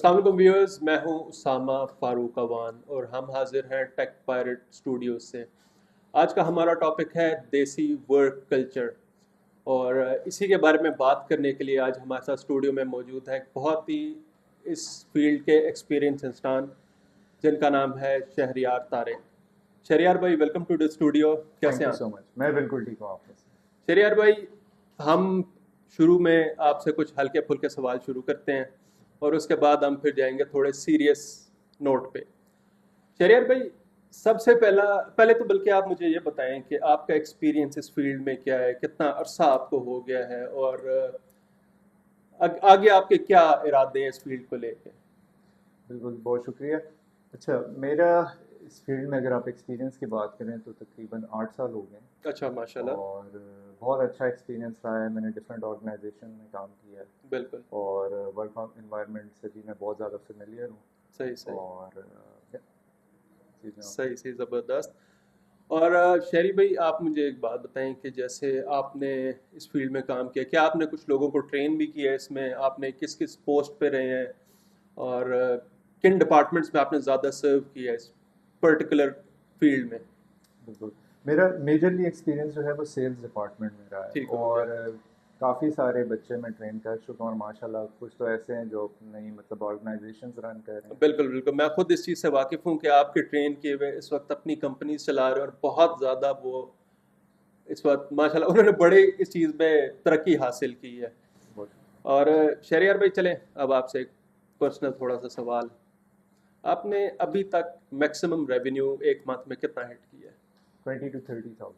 अस्सलाम वालेकुम व्यूअर्स, मैं हूं उसामा फारूक अवान और हम हाजिर हैं टेक पायरेट स्टूडियो से। आज का हमारा टॉपिक है देसी वर्क कल्चर और इसी के बारे में बात करने के लिए आज हमारे साथ स्टूडियो में मौजूद है एक बहुत ही इस फील्ड के एक्सपीरियंस इंसान जिनका नाम है शहरियार तारिक। शहरियार भाई, welcome to the studio. Thank कैसे हैं यू आप? So much. मैं बिल्कुल ठीक हूँ। आप शहरियार भाई, हम शुरू में आपसे कुछ हल्के फुल्के सवाल शुरू करते हैं और उसके बाद हम फिर जाएंगे थोड़े सीरियस नोट पे। शहरियार भाई, सबसे पहले तो बल्कि आप मुझे ये बताएं कि आपका एक्सपीरियंस इस फील्ड में क्या है, कितना अरसा आपको हो गया है और आगे आपके क्या इरादे हैं इस फील्ड को लेके? बिल्कुल, बहुत शुक्रिया। अच्छा, मेरा इस फील्ड में अगर आप एक्सपीरियंस की बात करें तो तकरीबन 8 साल हो गए हैं। अच्छा, माशाल्लाह। और बहुत अच्छा एक्सपीरियंस रहा है। मैंने डिफरेंट ऑर्गेनाइजेशन में काम किया है बिल्कुल। और वर्क इन्वायरमेंट से भी मैं बहुत ज़्यादा फेमिलियर हूँ। सही सही। और चीज़ें सही सही, ज़बरदस्त। और शहरी भाई, आप मुझे एक बात बताएं कि जैसे आपने इस फील्ड में काम किया, क्या आपने कुछ लोगों को ट्रेन भी किया है इसमें? आपने किस किस पोस्ट पे रहे हैं और किन डिपार्टमेंट्स में आपने ज़्यादा सर्व किया है इस पर्टिकुलर फील्ड में? बिल्कुल, मेरा मेजरली एक्सपीरियंस जो है वो सेल्स डिपार्टमेंट में रहा है। ठीक हो गया। और काफ़ी सारे बच्चे मैं ट्रेन कर चुका हूँ और माशाल्लाह कुछ तो ऐसे हैं जो अपनी मतलब ऑर्गेनाइजेशंस रन कर रहे हैं। बिल्कुल बिल्कुल, मैं खुद इस चीज़ से वाकिफ़ हूँ कि आपके ट्रेन किए हुए इस वक्त अपनी कंपनीज चला रहे हैं और बहुत ज़्यादा वो इस वक्त माशाल्लाह उन्होंने बड़े इस चीज़ में तरक्की हासिल की है। बहुत और शहरियार भाई, चलें अब आपसे एक पर्सनल थोड़ा सा सवाल। आपने अभी तक मैक्सिमम रेवेन्यू एक मंथ में कितना हिट किया है? 20 to 30,000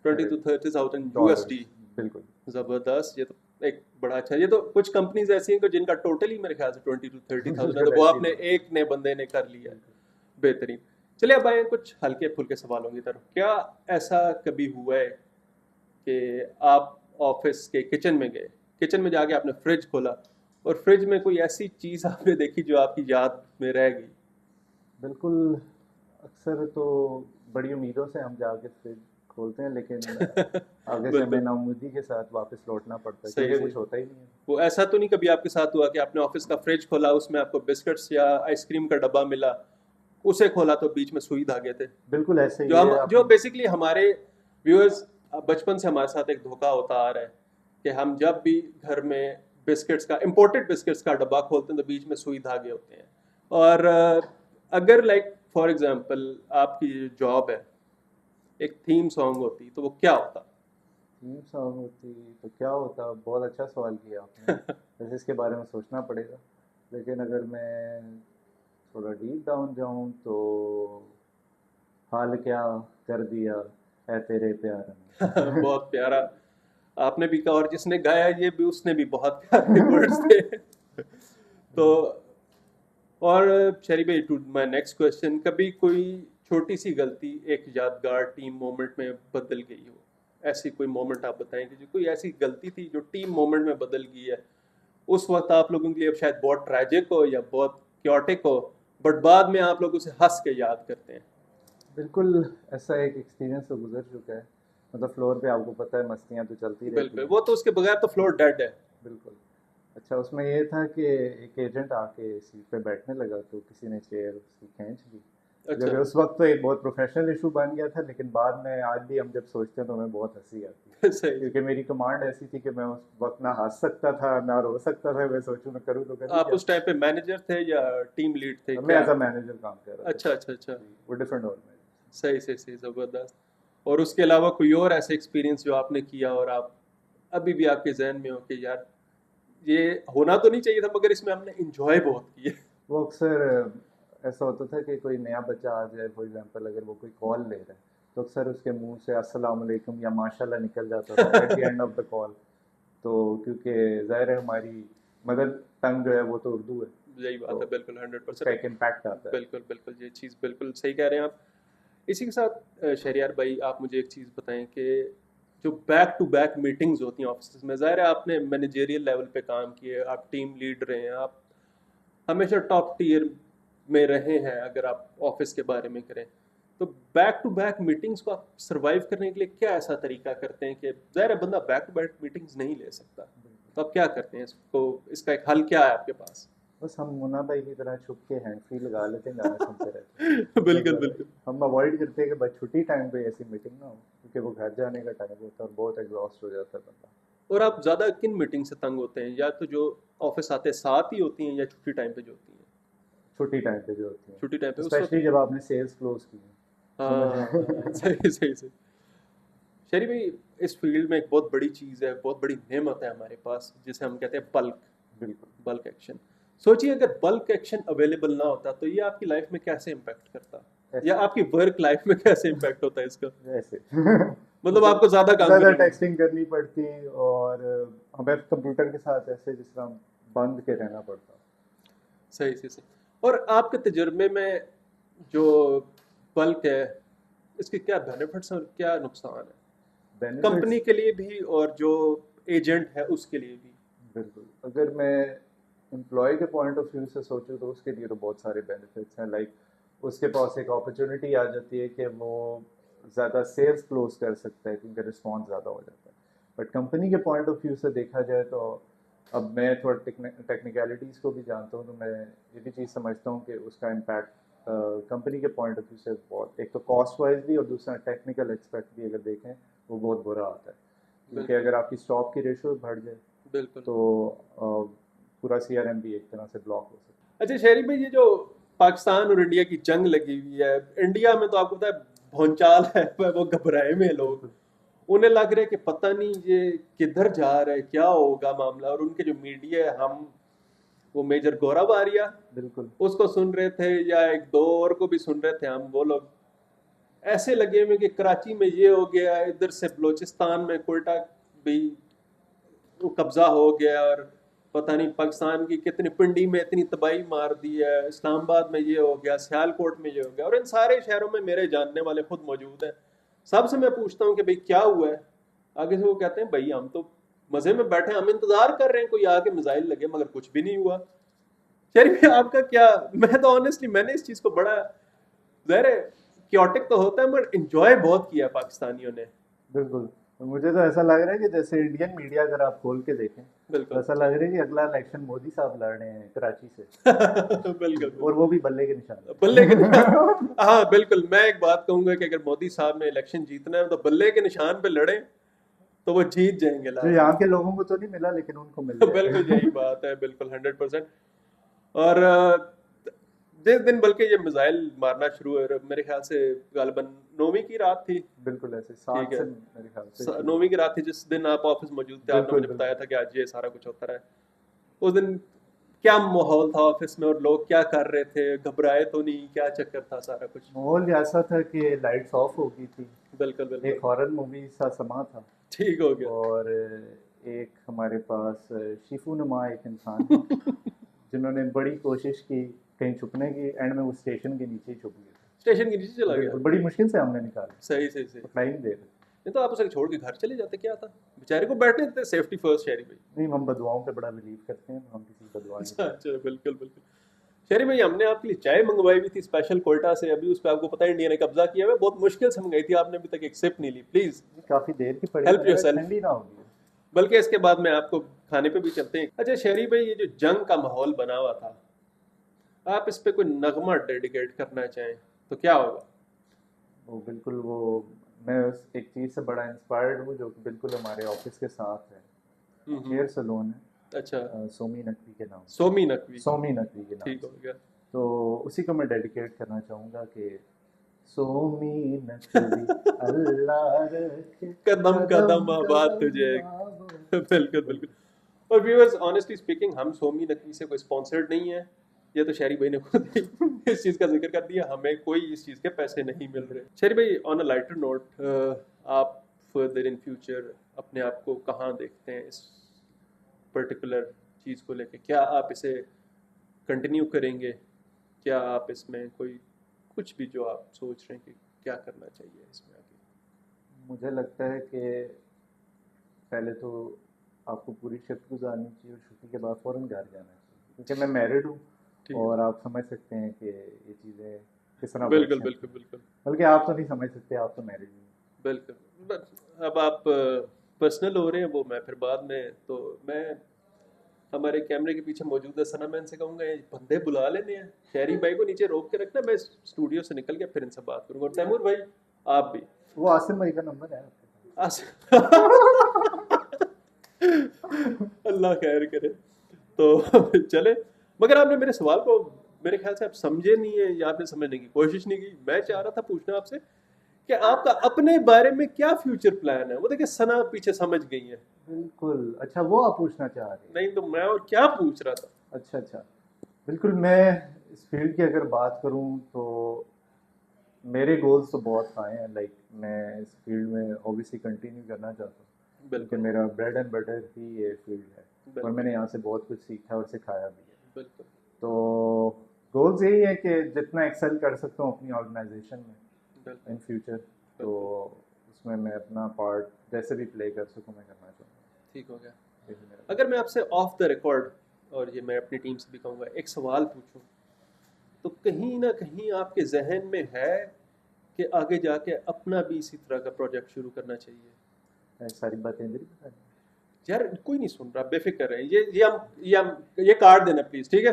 20 to 30,000 डॉलर्स। यूएसडी। बिल्कुल। जबरदस्त, ये तो एक बड़ा अच्छा। ये तो कुछ कंपनीज ऐसी हैं कि जिनका टोटल ही मेरे ख्याल से 20 to 30,000 है, तो बिल्कुल वो ऐसी ही आपने बात। एक ने बंदे ने कर लिया है। बिल्कुल। बेहतरीन। चलिए अब आए कुछ हल्के फुल्के सवालों की तरफ। क्या ऐसा कभी हुआ है कि आप ऑफिस के किचन में गए, किचन में जाके आपने फ्रिज खोला और फ्रिज में कोई ऐसी चीज़ आपने देखी जो आपकी याद में रह गई? बिल्कुल, अक्सर तो बड़ी उम्मीदों से हम जाके फ्रिज खोलते हैं, लेकिन आगे से हमें बिल्कुल। नाउम्मीदी के साथ वापस लौटना पड़ता है सही क्योंकि सही। कुछ होता ही नहीं है। वो ऐसा तो नहीं कभी आपके साथ हुआ कि आपने ऑफिस का फ्रिज खोला, उसमें आपको बिस्किट्स या आइसक्रीम का डब्बा मिला, उसे खोला तो बीच में सुई धागे थे? बिल्कुल ऐसे ही जो है हम जो आपने। बेसिकली हमारे व्यूअर्स बचपन से हमारे साथ एक धोखा होता आ रहा है कि हम जब भी घर में बिस्किट्स का इम्पोर्टेड बिस्किट्स का डब्बा खोलते हैं तो बीच में सुई धागे होते हैं। और अगर लाइक फॉर एग्जांपल आपकी जॉब है, एक थीम सॉन्ग होती तो वो क्या होता? थीम सॉन्ग होती तो क्या होता? बहुत अच्छा सवाल किया आपने। वैसे इसके बारे में सोचना पड़ेगा, लेकिन अगर मैं थोड़ा डीप डाउन जाऊं तो हाल क्या कर दिया है तेरे प्यार ने। बहुत प्यारा। आपने भी कहा और जिसने गाया ये भी, उसने भी बहुत प्यारे वर्ड्स थे। तो और शरी भाई, टू माय नेक्स्ट क्वेश्चन, कभी कोई छोटी सी गलती एक यादगार टीम मोमेंट में बदल गई हो? ऐसी कोई मोमेंट आप बताएं कि जो कोई ऐसी गलती थी जो टीम मोमेंट में बदल गई है। उस वक्त आप लोगों के लिए शायद बहुत ट्रैजिक हो या बहुत क्योटिक हो, बट बाद में आप लोग उसे हंस के याद करते हैं। बिल्कुल, ऐसा एक एक्सपीरियंस तो गुजर चुका है। मतलब फ्लोर पे आपको पता है मस्तियाँ तो चलती रहती बिल्कुल, हैं। वो तो उसके बगैर तो फ्लोर डेड है। बिल्कुल। अच्छा, उसमें ये था कि एक एजेंट आके सीट पे बैठने लगा तो किसी ने चेयर उसकी खींच ली, जो अच्छा। कि उस वक्त तो एक बहुत प्रोफेशनल इशू बन गया था, लेकिन बाद में आज भी हम जब सोचते हैं तो हमें बहुत हंसी आती है। सही। क्योंकि मेरी कमांड ऐसी थी कि मैं उस वक्त ना हंस सकता था ना रो सकता था। मैं सोचूं मैं करूँ तो कर ही आप क्या उस टाइम पे मैनेजर थे या टीम लीड थे, सकता। मैं क्या? एज अ मैनेजर काम कर रहा था अच्छा अच्छा अच्छा। जी, वो डिफरेंट ऑर्गेनाइजेशन। सही सही सही, ज़बरदस्त। और उसके अलावा कोई और ऐसा एक्सपीरियंस जो आपने किया और आप अभी भी आपके जहन में हो कि यार ये होना तो नहीं चाहिए था मगर इसमें हमने इंजॉय बहुत किया? वो अक्सर ऐसा होता था कि कोई नया बच्चा आ जाए, फॉर एग्जांपल अगर वो कोई कॉल ले रहा है तो अक्सर उसके मुंह से अस्सलाम वालेकुम या माशाल्लाह निकल जाता था at the end of the call. तो क्योंकि ज़ाहिर है हमारी मदर टंग जो है वो तो उर्दू है, यही तो बात है, बिल्कुल उसका 100%। एक इम्पैक्ट आता है। बिल्कुल बिल्कुल, ये चीज़ बिल्कुल सही कह रहे हैं आप। इसी के साथ शहरियार भाई, आप मुझे एक चीज़ बताएं कि जो बैक टू बैक मीटिंग्स होती हैं ऑफिस में, ज़ाहिर है आपने मैनेजेरियल लेवल पे काम किए, आप टीम लीड रहे हैं, आप हमेशा टॉप टीयर में रहे हैं अगर आप ऑफिस के बारे में करें, तो बैक टू बैक मीटिंग्स को आप सरवाइव करने के लिए क्या ऐसा तरीका करते हैं कि ज़ाहिर है बंदा बैक टू बैक मीटिंग्स नहीं ले सकता, तो आप क्या करते हैं इसको, इसका एक हल क्या है आपके पास? बस हम मुन्ना भाई की तरह छुप के हैंड फ्री लगा लेते हैं, गाना सुनते रहते हैं। बिल्कुल मतलब बिल्कुल। हम अवॉइड करते हैं कि बस छुट्टी टाइम पे ऐसी मीटिंग ना हो, क्योंकि वो घर जाने का टाइम होता है और बहुत एग्जॉस्ट हो जाता है बंदा। और आप ज्यादा किन मीटिंग से तंग होते हैं, या तो जो ऑफिस आते साथ ही होती हैं या छुट्टी टाइम पे जो होती हैं? छुट्टी टाइम पे जो होती है, छुट्टी टाइम पे उस स्पेशली वक्त। जब आपने सेल्स क्लोज की है, तो हाँ हाँ, मुझे सही सही सही। शरी भाई, इस फील्ड में एक बहुत बड़ी चीज़ है, बहुत बड़ी नेमत है हमारे पास, जिसे हम कहते हैं बल्क। बिल्कुल। Bulk action. सोचिए अगर बल्क एक्शन अवेलेबल ना होता तो ये आपकी लाइफ में कैसे इम्पैक्ट करता, या ऐसे आपकी वर्क लाइफ में कैसे इम्पैक्ट होता है इसका? ऐसे मतलब मतलब आपको ज्यादा काम ज़्यादा करना पड़ता। टेक्सटिंग करनी पड़ती, और हमें कंप्यूटर के साथ ऐसे जिस तरह बंद के रहना पड़ता। सही सही सही। और आपके तजुर्बे में जो बल्क है, इसके क्या बेनिफिट्स और क्या नुकसान है, कंपनी बेनिफिट्स, के लिए भी और जो एजेंट है उसके लिए भी? बिल्कुल, अगर मैं एम्प्लॉय के पॉइंट ऑफ व्यू से सोचूं तो उसके लिए तो बहुत सारे बेनिफिट्स हैं। लाइक उसके पास एक अपॉर्चुनिटी आ जाती है कि वो ज़्यादा सेल्स क्लोज कर सकता है, क्योंकि रिस्पॉन्स ज़्यादा हो जाता है। बट कंपनी के पॉइंट ऑफ व्यू से देखा जाए तो, अब मैं थोड़ा टेक्निकलिटीज़ को भी जानता हूँ, तो मैं ये भी चीज़ समझता हूँ कि उसका इम्पैक्ट कंपनी के पॉइंट ऑफ व्यू से बहुत, एक तो कॉस्ट वाइज भी और दूसरा टेक्निकल एक्सपेक्ट भी अगर देखें वो बहुत बुरा आता है। क्योंकि बिल्कुल अगर आपकी स्टॉक की रेशो बढ़ जाए बिल्कुल। तो पूरा सीआरएम भी एक तरह से ब्लॉक हो सकता अच्छा शहरी भाई, ये जो पाकिस्तान और इंडिया की जंग लगी हुई है, इंडिया में तो आपको पता है भौचाल है, वो घबराए में हैं है। लोग। बिल्कुल उन्हें लग रहा है कि पता नहीं ये किधर जा रहा है, क्या होगा मामला। और उनके जो मीडिया है, हम वो मेजर गौरव आर्या बिल्कुल उसको सुन रहे थे, या एक दो और को भी सुन रहे थे हम, वो लोग ऐसे लगे हुए कि कराची में ये हो गया, इधर से बलोचिस्तान में कोयटा भी वो कब्जा हो गया, और पता नहीं पाकिस्तान की कितनी पिंडी में इतनी तबाही मार दी है, इस्लामाबाद में ये हो गया, सियालकोट में ये हो गया, और इन सारे शहरों में मेरे जानने वाले खुद मौजूद हैं। सबसे मैं पूछता हूँ कि भाई क्या हुआ है, आगे से वो कहते हैं भाई हम तो मजे में बैठे हैं, हम इंतजार कर रहे हैं कोई आके मिसाइल लगे, मगर कुछ भी नहीं हुआ। शरीफ आपका क्या? मैं तो ऑनेस्टली मैंने इस चीज को बड़ा, ज़ाहिर है क्योटिक तो होता है, बट इंजॉय बहुत किया पाकिस्तानियों ने। बिल्कुल। तो मुझे तो ऐसा लग रहा है कि जैसे इंडियन मीडिया अगर आप खोल के देखें तो बिल्कुल। ऐसा लग रहा है कि अगला इलेक्शन मोदी साहब लड़ रहे हैं कराची से, बिल्कुल और बिल्कुल। वो भी बल्ले के निशान बल्ले के निशान। पे। हाँ बिल्कुल, मैं एक बात कहूंगा कि अगर मोदी साहब ने इलेक्शन जीतना है तो बल्ले के निशान पे लड़े, तो वो जीत जाएंगे जो यहाँ लाजमी। के लोगों को तो नहीं मिला, लेकिन उनको मिल बिल्कुल यही जाएगा। बात है, बिल्कुल 100%। और जिस दिन बल्कि ये मिसाइल मारना शुरू हुए, मेरे ख्याल से गालिबन 9वीं की रात थी। बिल्कुल ऐसे ठीक 7 है, से मेरे ख्याल से शुरू 9वीं हुआ। की रात थी जिस दिन आप ऑफिस मौजूद थे, आपने बिल्कुल मुझे बताया बिल्कुल। था कि आज ये सारा कुछ होता रहा है। उस दिन क्या माहौल था ऑफिस में, और लोग क्या कर रहे थे, घबराए तो नहीं, क्या चक्कर था सारा कुछ? माहौल ऐसा था कि लाइट्स ऑफ हो गई थी, बिल्कुल बिल्कुल। एक हॉरर मूवी सा समा था, ठीक हो गया। और एक हमारे पास शिफू नुमा एक इंसान है जिन्होंने बड़ी कोशिश की कहीं छुपने की, एंड में वो स्टेशन के नीचे ही छुप गए स्टेशन के नीचे थे। चला गया। बिल्कुल, बड़ी मुश्किल से हमने निकाला, सही सही सही। दिखाई नहीं दे रहे। नहीं तो आप उसे छोड़ के घर चले जाते, क्या था, बेचारे को बैठने देते, सेफ्टी फर्स्ट शहरी भाई। नहीं, हम बदुआओं पे बड़ा बिलीव करते हैं, हम किसी की बदुआ नहीं अच्छा लेते। अच्छा, बिल्कुल बिल्कुल। शहरी भाई, हमने आपके लिए चाय मंगवाई भी थी स्पेशल कोयटा से, अभी उस पर आपको पता है इंडिया ने कब्जा किया हुआ है, बहुत मुश्किल से मंगाई थी, आपने अभी तक एक सिप नहीं ली। प्लीज काफ़ी देर की पड़ी, हेल्प मुझे योर लगा सेल्फ। ठंडी ना होगी। बल्कि इसके बाद में आपको खाने पे भी चलते हैं। अच्छा शहरी भाई, ये जो जंग का माहौल बना हुआ था, आप इस पे कोई नगमा डेडिकेट करना चाहें तो क्या होगा? वो बिल्कुल वो, मैं उस एक चीज़ से बड़ा इंस्पायर्ड हूँ जो कि बिल्कुल हमारे ऑफिस के साथ है, हम्म। हेयर सलून है, अच्छा। सोमी नकवी के नाम से। सोमी नकवी। सोमी नकवी के नाम ठीक हो से। गया। तो उसी को मैं डेडिकेट करना चाहूँगा कि सोमी नकवी अल्लाह रखे कदम कदम कदम आबाद कदम तुझे। आबो। बिल्कुल बिल्कुल। और व्यूअर्स, ऑनेस्टली स्पीकिंग, हम सोमी नकवी से कोई स्पॉन्सर्ड नहीं है, ये तो शहरी भाई ने खुद ही इस चीज़ का जिक्र कर दिया, हमें कोई इस चीज़ के पैसे नहीं मिल रहे। शहरी भाई, ऑन अ लाइटर नोट, आप फर्दर इन फ्यूचर अपने आप को कहाँ देखते हैं इस पर्टिकुलर चीज़ को लेके? क्या आप इसे कंटिन्यू करेंगे, क्या आप इसमें कोई कुछ भी जो आप सोच रहे हैं कि क्या करना चाहिए इसमें आगे? मुझे लगता है कि पहले तो आपको पूरी शिफ्ट गुजारनी चाहिए और छुट्टी के बाद फ़ौरन घर जाना चाहिए, क्योंकि मैं मैरिड हूँ, ठीक है। और आप समझ सकते हैं कि ये चीज़ें किस तरह वर्क बिल्कुल करती बिल्कुल हैं। बिल्कुल। बल्कि आप तो नहीं समझ सकते, आप तो मैरिड हैं। बिल्कुल। अब आप पर्सनल हो रहे हैं, वो मैं फिर बाद में, तो मैं हमारे कैमरे के पीछे मौजूद है सना, मैं इनसे कहूंगा ये बंदे बुला लेने हैं, शहरी भाई को नीचे रोक के रखना, मैं स्टूडियो से निकल के फिर इनसे बात करूंगा। और तैमूर भाई आप भी वो आसिम भाई का नंबर है आपके अल्लाह खैर करे। तो चले, मगर आपने मेरे सवाल को मेरे ख्याल से आप समझे नहीं है या आपने समझने की कोशिश नहीं की। मैं चाह रहा था पूछना आपसे कि आपका अपने बारे में क्या फ्यूचर प्लान है। वो देखिए सना पीछे समझ गई है, बिल्कुल। अच्छा, वो आप पूछना चाह रहे हैं? नहीं तो मैं और क्या पूछ रहा था। अच्छा अच्छा, बिल्कुल। मैं इस फील्ड की अगर बात करूं तो मेरे गोल्स तो बहुत हाई हैं। लाइक मैं इस फील्ड में ऑब्वियसली कंटिन्यू करना चाहता हूँ, क्योंकि बिल्कुल मेरा ब्रेड एंड बटर ही ये फील्ड है और बिल्कुल मैंने यहाँ से बहुत कुछ सीखा और सिखाया भी है। बिल्कुल तो गोल्स यही है कि जितना एक्सेल कर सकता हूँ अपनी ऑर्गेनाइजेशन में बिल्कुल इन फ्यूचर, तो बिल्कुल। उसमें मैं अपना पार्ट जैसे भी प्ले कर सकूँ मैं करना चाहूँगा। ठीक हो गया। यही मेरा अगर मैं आपसे ऑफ द रिकॉर्ड, और ये मैं अपनी टीम से भी कहूँगा, एक सवाल पूछूं, तो कहीं ना कहीं आपके जहन में है कि आगे जाके अपना भी इसी तरह का प्रोजेक्ट शुरू करना चाहिए? सारी बातें इधर ही बतानी हैं। यार कोई नहीं सुन रहा, बेफिक्र रहे। ये कार्ड देना प्लीज, ठीक है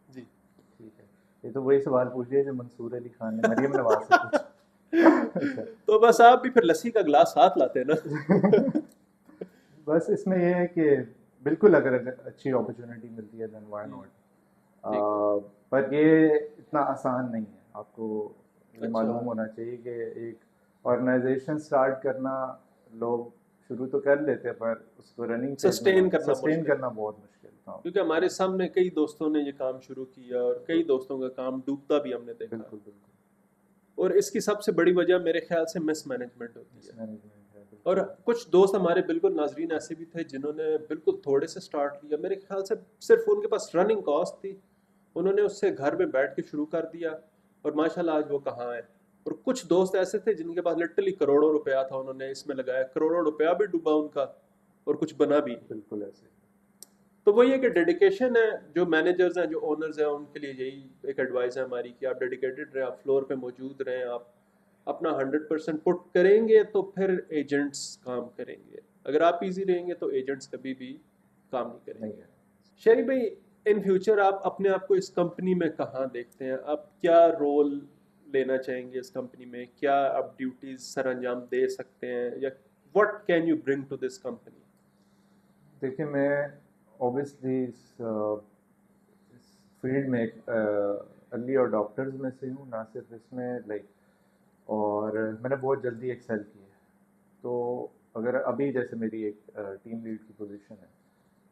जी। ठीक है, ये तो वही सवाल पूछ लिया जो मंसूर अली खान ने मरियम नवाज से पूछा। अच्छा। तो बस आप भी फिर लस्सी का ग्लास साथ लाते हैं ना। बस इसमें यह है कि बिल्कुल अगर अच्छी अपॉर्चुनिटी मिलती है देन व्हाई नॉट। ठीक है। पर ये इतना आसान नहीं है। आपको ये अच्छा। मालूम होना चाहिए कि एक ऑर्गेनाइजेशन स्टार्ट करना, लोग शुरू तो कर लेते हैं पर उसको रनिंग फेज में सस्टेन करना सस्टेन मुश्किल, करना बहुत मुश्किल था। क्योंकि हमारे सामने कई दोस्तों ने ये काम शुरू किया और कई दोस्तों का काम डूबता भी हमने देखा। बिल्कुल बिल्कुल। और इसकी सबसे बड़ी वजह मेरे ख्याल से मिसमैनेजमेंट होती है। मिसमैनेजमेंट है और बिल्कुल। कुछ दोस्त हमारे बिल्कुल नाजरीन ऐसे भी थे जिन्होंने बिल्कुल थोड़े से स्टार्ट लिया, मेरे ख्याल से सिर्फ उनके पास रनिंग कॉस्ट थी, उन्होंने उससे घर में बैठ के शुरू कर दिया और माशाल्लाह आज वो कहाँ है। और कुछ दोस्त ऐसे थे जिनके पास लिटरली करोड़ों रुपया था, उन्होंने इसमें लगाया, करोड़ों रुपया भी डूबा उनका और कुछ बना भी नहीं। बिल्कुल ऐसे। तो वही है कि डेडिकेशन है। जो मैनेजर्स हैं, जो ओनर्स हैं, उनके लिए यही एक एडवाइस है हमारी कि आप डेडिकेटेड रहें, आप फ्लोर पे मौजूद रहें, आप अपना 100% पुट करेंगे तो फिर एजेंट्स काम करेंगे। अगर आप इजी रहेंगे तो एजेंट्स कभी भी काम नहीं नहीं करेंगे। है। शेरी भाई, इन फ्यूचर आप अपने आप को इस कंपनी में कहाँ देखते हैं? आप क्या रोल लेना चाहेंगे इस कंपनी में? क्या आप ड्यूटीज सर अंजाम दे सकते हैं, या what can you bring to this company? देखिए, मैं ऑब्वियसली इस फील्ड में एक अर्ली अडॉप्टर्स में से हूँ, ना सिर्फ इसमें लाइक, और मैंने बहुत जल्दी एक्सेल किया है। तो अगर अभी जैसे मेरी एक टीम लीड की पोजीशन है,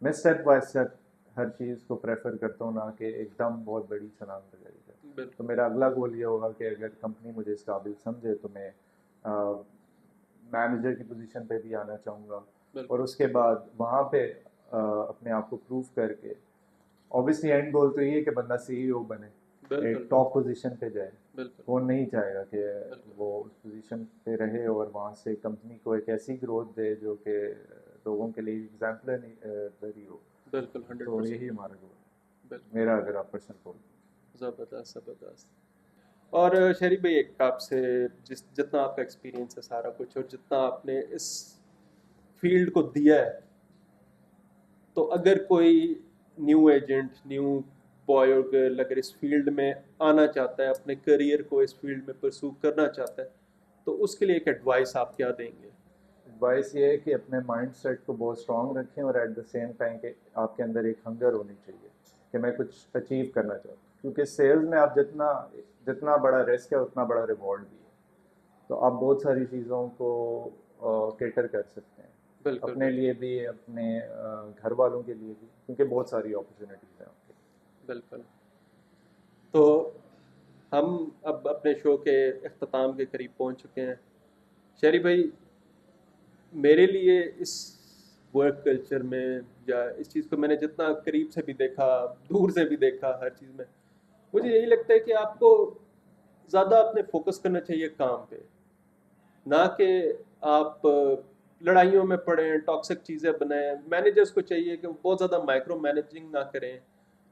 मैं स्टेप बाय स्टेप हर चीज़ को प्रेफर करता हूँ, ना कि एकदम बहुत बड़ी छलांग लगाई जाए। तो बिल्कुल मेरा अगला गोल ये होगा कि अगर कंपनी मुझे इस काबिल समझे तो मैं मैनेजर की पोजीशन पे भी आना चाहूँगा, और बिल्कुल उसके बाद वहाँ पे अपने आप को प्रूव करके, ऑब्वियसली एंड गोल तो ये है कि बंदा सीईओ बने, बिल्कुल एक टॉप पोजीशन पे जाए। बिल्कुल वो नहीं चाहेगा कि बिल्कुल वो उस पोजीशन पे रहे और वहाँ से कंपनी को एक ऐसी ग्रोथ दे जो कि लोगों के लिए एग्जाम्पलरी हो। बिल्कुल तो 100%। यही हमारा गोल है, बिल्कुल। मेरा अगर आप पर्सनल गोल। ज़बरदस्त ज़बरदस्त। और शरीफ भाई, एक आपसे जितना आपका एक्सपीरियंस है सारा कुछ, और जितना आपने इस फील्ड को दिया है, तो अगर कोई न्यू एजेंट, न्यू बॉय और गर्ल अगर इस फील्ड में आना चाहता है, अपने करियर को इस फील्ड में परसू करना चाहता है, तो उसके लिए एक एडवाइस आप क्या देंगे? एडवाइस ये है कि अपने माइंड सेट को बहुत स्ट्रांग रखें, और एट द सेम टाइम के आपके अंदर एक हंगर होनी चाहिए कि मैं कुछ अचीव करना चाहता हूँ, क्योंकि सेल्स में आप जितना जितना बड़ा रिस्क है उतना बड़ा रिवॉर्ड भी है। तो आप बहुत सारी चीज़ों को केटर कर सकते हैं, बिल्कुल अपने बिल्कुल लिए भी, अपने घर वालों के लिए भी, क्योंकि बहुत सारी अपॉर्चुनिटीज़ हैं आपके। बिल्कुल। तो हम अब अपने शो के अख्ताम के करीब पहुंच चुके हैं। शरी भाई, मेरे लिए इस वर्क कल्चर में, या इस चीज़ को मैंने जितना करीब से भी देखा, दूर से भी देखा, हर चीज़ में मुझे यही लगता है कि आपको ज़्यादा अपने फोकस करना चाहिए काम पे, ना कि आप लड़ाइयों में पड़ें, टॉक्सिक चीज़ें बनाएं। मैनेजर्स को चाहिए कि वो बहुत ज़्यादा माइक्रो मैनेजिंग ना करें,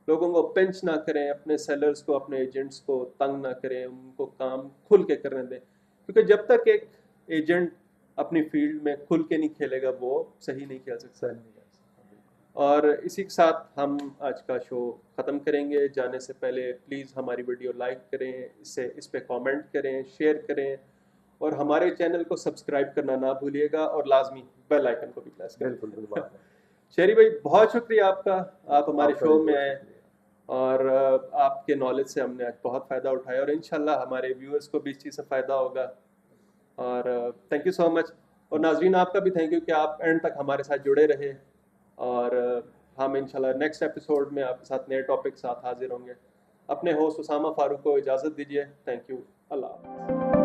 लोगों को पिंच ना करें, अपने सेलर्स को, अपने एजेंट्स को तंग ना करें, उनको काम खुल के करने दें। क्योंकि जब तक एक एजेंट अपनी फील्ड में खुल के नहीं खेलेगा, वो सही नहीं खेल सकता। सर नहीं कर सकता, बिल्कुल। और इसी के साथ हम आज का शो ख़त्म करेंगे। जाने से पहले प्लीज़ हमारी वीडियो लाइक करें, इस पे कमेंट करें, शेयर करें और हमारे चैनल को सब्सक्राइब करना ना भूलिएगा और लाजमी बेल आइकन को भी प्रेस बिल्कुल करें। बिल्कुल। शेरी भाई बहुत शुक्रिया आपका, आप हमारे आपका शो भी में बहुत आए शुक्रिया। और आपके नॉलेज से हमने आज बहुत फ़ायदा उठाया और इंशाल्लाह हमारे व्यूअर्स को भी इस चीज़ से फ़ायदा होगा। और थैंक यू सो मच। और नाजरीन आपका भी थैंक यू कि आप एंड तक हमारे साथ जुड़े रहे। और हम इंशाल्लाह नेक्स्ट एपिसोड में आपके साथ नए टॉपिक साथ हाजिर होंगे। अपने होस्ट उसामा फारूक को इजाज़त दीजिए। Thank you. अल्लाह हाफ़िज़।